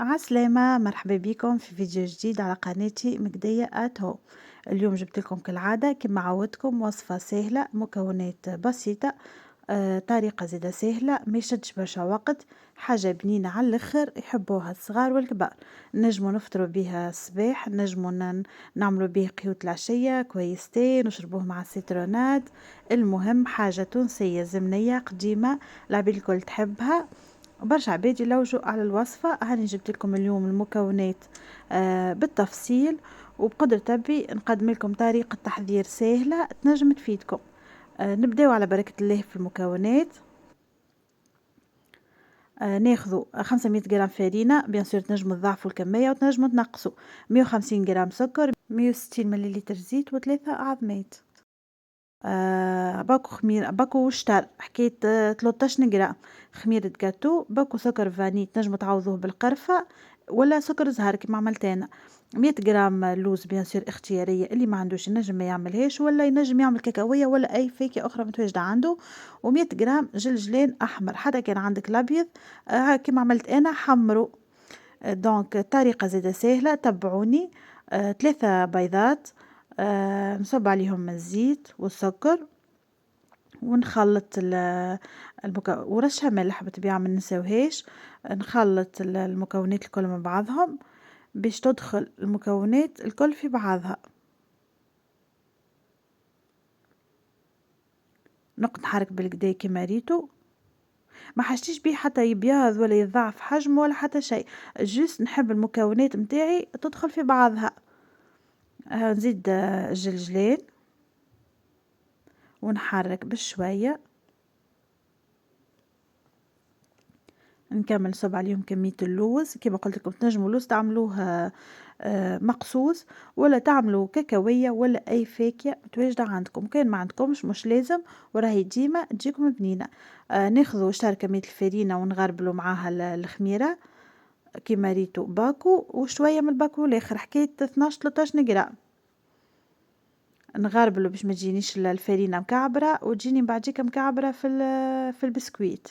عسلامة، مرحبا بكم في فيديو جديد على قناتي مجدية هوم. اليوم جبت لكم كالعادة كما عودتكم وصفة سهلة، مكونات بسيطة، طريقة زيادة سهلة، ما يشدش برشا وقت، حاجة بنينة على الاخر يحبوها الصغار والكبار. نجمو نفطروا بها الصباح، نجمو نعملوا به قيوت العشية كويستين نشربوه مع السيترونات. المهم حاجة تونسية زمنية قديمة، العباد الكل تحبها. برشا عباد يلوجوا على الوصفة. هاني جبت لكم اليوم المكونات بالتفصيل، وبقدر ربي نقدم لكم طريقة تحضير سهلة تنجم تفيدكم. نبداو على بركة الله في المكونات. ناخذوا 500 جرام فرينة، بيان سور تنجموا تضاعفوا الكمية وتنجموا تنقصوا. 150 جرام سكر، 160 مليلتر زيت وثلاثة عظمات. باكو خميرة، باكو شطر حكاية 13 جرام خميرة جاتو، باكو سكر فاني تنجمو تعوضوه بالقرفة ولا سكر زهر كيما عملت انا. 100 جرام لوز بيان سور اختيارية، اللي ما عندوش ينجم ما يعملهاش ولا ينجم يعمل كاكاوية ولا اي فاكهة اخرى متواجدة عنده. و100 جرام جلجلان احمر، حتى كان عندك الابيض كيما عملت انا حمرو. دونك طريقة زادة سهلة، تبعوني. 3 بيضات، نصب عليهم الزيت والسكر ونخلط ورشة ملح بالطبيعة ما ننساوهاش. نخلط المكونات الكل مع بعضهم باش تدخل المكونات الكل في بعضها. نقعد نحرك بالكدا كيما ريتو، ما حشتيش بيه حتى يبيض ولا يضاعف حجمه ولا حتى شيء، جست نحب المكونات متاعي تدخل في بعضها. نزيد الجلجلان ونحرك بشوية، نكمل نصب عليهم كمية اللوز. كما قلت لكم تنجموا اللوز تعملوه مقصوص ولا تعملوا كاكاوية ولا اي فاكهة متواجدة عندكم. كان ما عندكمش مش لازم، وراهي ديما تجيكم بنينة. ناخذوا شطر كمية الفرينة ونغربلوا معاها الخميرة كيما ريتو باكو وشوية من الباكو الاخر، حكاية 12 13 جرام. نغربلوا باش ما تجينيش الفرينة مكعبرة وتجيني بعديك مكعبرة في البسكويت،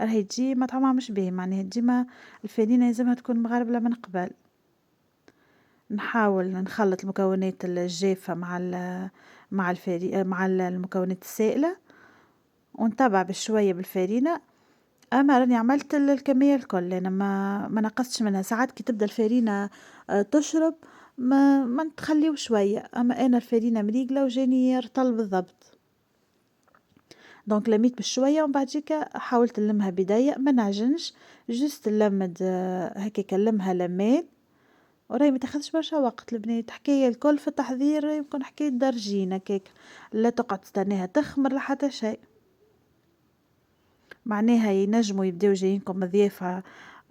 راهي تجي ما طعمها مش باهي، معناها ديما الفرينة لازمها تكون مغربلة من قبل. نحاول نخلط المكونات الجافة مع المكونات السائلة، ونتبع بشوية بالفرينة. اما راني عملت الكمية الكل، انا ما نقصتش منها. ساعات كي تبدا الفرينة تشرب ما تخليو شوية، اما انا الفرينة مريقلة وجاني رطل بالضبط. دونك لميت بشوية ومن بعديك حاولت نلمها بداية ما نعجنش، جست نلمد هكا كلمها لمات. وراهي ما تاخذش برشا وقت البنات، حكاية الكل في التحضير يمكن حكاية درجين هكاك، لا تقعد تستناها تخمر لحتى شيء. معناها ينجموا يبداو جايينكم ضيافة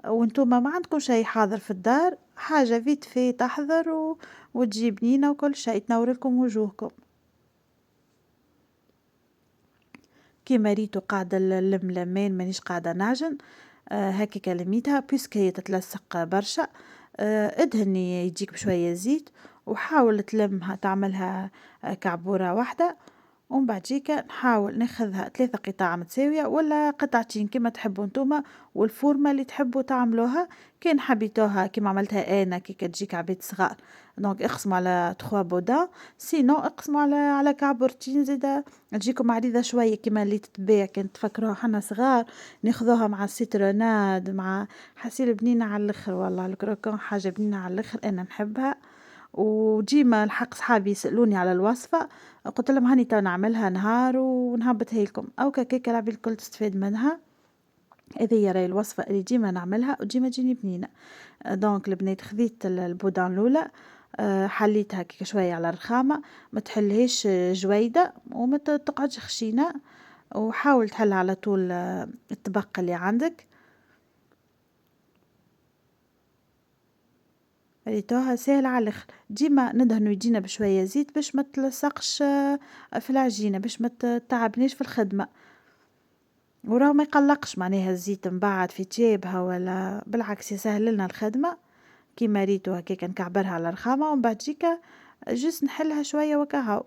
وانتوما ما عندكم شيء حاضر في الدار، حاجة فيت في تحضر وتجي بنينة وكل شيء تنور لكم وجوهكم. كيما ريتو قاعدة اللملمان مانيش قاعدة نعجن. هكاك لميتها بيسك هي تتلصق برشا. ادهني يجيك بشوية زيت وحاول تلمها تعملها كعبورة واحدة. ومن بعديك نحاول ناخذها 3 قطع متساوية ولا قطعتين كما تحبوا نتوما، والفورمة اللي تحبوا تعملوها. كان حبيتوها كما عملتها انا كي تجيك عباد صغار، دونك اقسموا على 3 بودان، سينو اقسموا على كعبورتين زيدا تجيكم عريضة شوية كما اللي تتباع. كانت تفكروها حنا صغار ناخذوها مع السيتروناد مع حسيل بنينة على الاخر، والله الكروكون حاجة بنينة على الاخر انا نحبها. وديما الحق صحابي يسألوني على الوصفة، قلت لهم هاني تو نعملها نهار ونهبطها لكم او كيكه العباد الكل تستفاد منها. هذه راهي الوصفه اللي ديما نعملها وديما تجيني بنينه. دونك البنات خذيت البودان الاولى، حليتها كيك شويه على الرخامه، ما تحلهاش جويده وما تقعدش خشينه، وحاول تحلها على طول الطبق اللي عندك. ريتوها ساهلة على الاخر. ديما ندهنو يدينا بشوية زيت باش ما تلصقش في العجينة، باش ما تتعبناش في الخدمة. وراه ما يقلقش معناها الزيت مبعد في تيابها، ولا بالعكس يسهل لنا الخدمة. كيما ريتو هكاك نكعبرها على الرخامة ومن بعديكا جست نحلها شوية وكهو.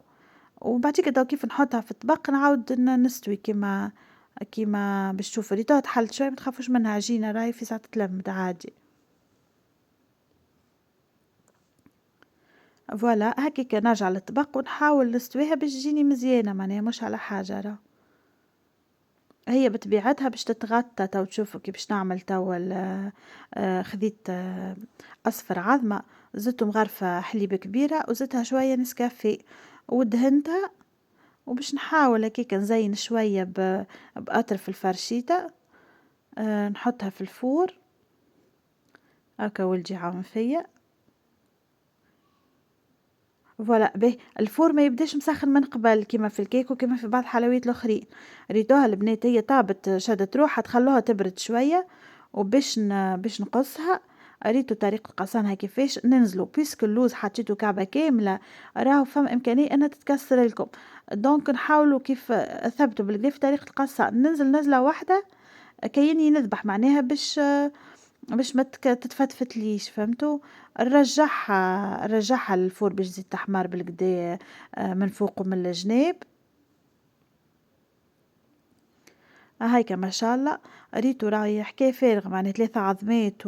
ومن بعديكا تو كيف نحطها في الطبق نعاود نستوي كيما باش تشوفوا ريتوها تحلت شوية، ما تخافوش منها عجينة راهي في ساعة تلمد عادي. فوالا هكاك نرجع للطبق ونحاول نستويها باش تجيني مزيانة معناها مش على حاجة راه. هي بطبيعتها باش تتغطى تو تشوفوا كي باش نعمل توا خذيت أصفر عظمة، زدت مغرفة حليب كبيرة وزدتها شوية نسكافيه ودهنتها، وباش نحاول هكاك نزين شوية بأطرف الفرشيطة، نحطها في الفور هاكا ولدي عاون فيا. فوالا باهي الفور ما يبداش مسخن من قبل كيما في الكيك وكيما في بعض الحلويات الاخرين. ريتوها البنات هي طابت شدت روحها تخلوها تبرد شويه، وباش باش نقصها. ريتو طريقة قصانها كيفاش ننزلوا بيسك اللوز حطيته كعبة كاملة، راهو فما إمكانية أنها تتكسر لكم. دونك نحاولوا كيف ثبتوا بالكدا في طريقة القصان، ننزل نزلة واحدة كأني نذبح معناها باش ما تتفتفتليش فهمتوا. نرجعها للفور باش تزيد تحمر بالكدا من فوق ومن الجناب. هايكا ما شاء الله. ريتو راهي حكاية فارغة معناها 3 عظمات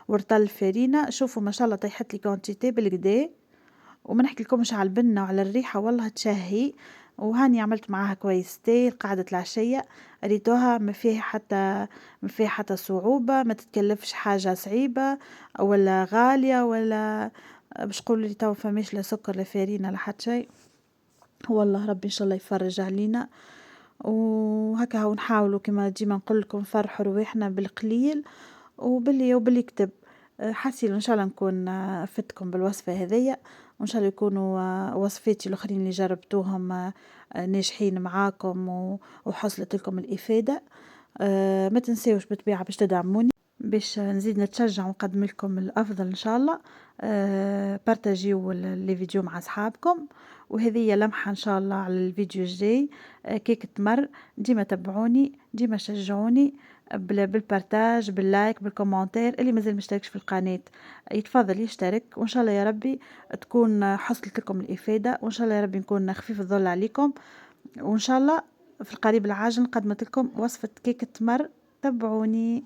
ورطل فرينة، شوفوا ما شاء الله طيحت لي كونتيتي بالكدا، وما نحكيلكمش على البنة وعلى الريحة والله تشهي. وهاني عملت معاها كويستين قعدة العشية، ريتوها ما فيها حتى صعوبة، ما تتكلفش حاجة صعيبة ولا غالية ولا باش تقولوا لي توا فماش لا سكر لا فارينة لا حتى شيء. والله ربي ان شاء الله يفرج علينا. وهكا هو نحاولوا كما ديما نقول لكم نفرحوا رواحنا بالقليل وباللي كتب. حاسين ان شاء الله نكون فتكم بالوصفه هذيا، وان شاء الله يكونوا وصفاتي الاخرين اللي جربتوهم ناجحين معاكم وحصلت لكم الافاده. ما تنساوش بالطبيعه باش تدعموني باش نزيد نتشجع ونقدم لكم الافضل ان شاء الله. بارتاجيو لي فيديو مع اصحابكم، وهذه هي لمحه ان شاء الله على الفيديو الجاي. كيك تمر. ديما تبعوني ديما شجعوني بالبارتاج باللايك بالكومنتير. اللي مازال مشتركش في القناه يتفضل يشترك، وان شاء الله يا ربي تكون حصلت لكم الافاده، وان شاء الله يا ربي نكون خفيف الظل عليكم، وان شاء الله في القريب العاجل قدمت لكم وصفه كيك تمر. تبعوني.